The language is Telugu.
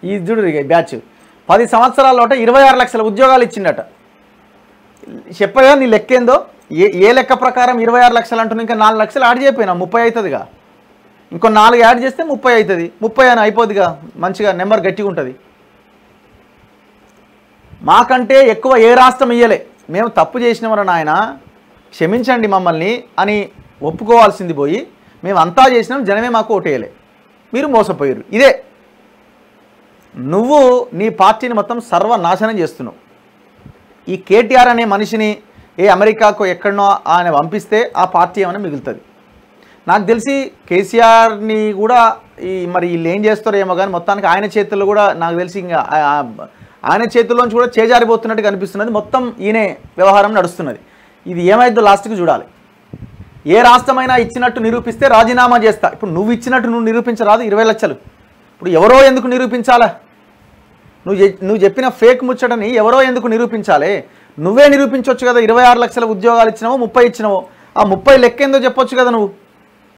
ఈ చూడు బ్యాచ్ 10 సంవత్సరాల్లోట 26 లక్షల ఉద్యోగాలు ఇచ్చిండట. చెప్పగా నీ లెక్కేందో, ఏ లెక్క ప్రకారం 26 లక్షలు అంటున్నా, ఇంకా 4 లక్షలు యాడ్ చేయకపోయినా 30 అవుతుందిగా, ఇంకో 4 యాడ్ చేస్తే 30 అవుతుంది. 30 అని అయిపోద్దిగా, మంచిగా నెంబర్ గట్టిగా ఉంటుంది. మాకంటే ఎక్కువ ఏ రాష్ట్రం ఇయ్యలే, మేము తప్పు చేసినామని నాయన క్షమించండి మమ్మల్ని అని ఒప్పుకోవాల్సింది పోయి, మేము అంతా చేసినాం, జనమే మాకు ఓటేయలే, మీరు మోసపోయారు. ఇదే నువ్వు నీ పార్టీని మొత్తం సర్వనాశనం చేస్తున్నావు. ఈ కేటీఆర్ అనే మనిషిని అమెరికాకు ఎక్కడనో ఆయన పంపిస్తే ఆ పార్టీ ఏమైనా మిగులుతుంది. నాకు తెలిసి కేసీఆర్ని కూడా మరి వీళ్ళు ఏం చేస్తారో ఏమో, కానీ మొత్తానికి ఆయన చేతుల్లో కూడా నాకు తెలిసి ఇంకా ఆయన చేతుల్లోంచి కూడా చేజారిపోతున్నట్టు కనిపిస్తున్నది. మొత్తం ఈయనే వ్యవహారం నడుస్తున్నది. ఇది ఏమైందో లాస్ట్కి చూడాలి. ఏ రాష్ట్రమైనా ఇచ్చినట్టు నిరూపిస్తే రాజీనామా చేస్తా. ఇప్పుడు నువ్వు ఇచ్చినట్టు నువ్వు నిరూపించరాదు 20 లక్షలు. ఇప్పుడు ఎవరో ఎందుకు నిరూపించాలా? నువ్వు చెప్పిన ఫేక్ ముచ్చటని ఎవరో ఎందుకు నిరూపించాలి? నువ్వే నిరూపించవచ్చు కదా. 26 లక్షల ఉద్యోగాలు ఇచ్చినావో 30 ఇచ్చినావో, ఆ 30 లెక్కేందో చెప్పొచ్చు కదా నువ్వు.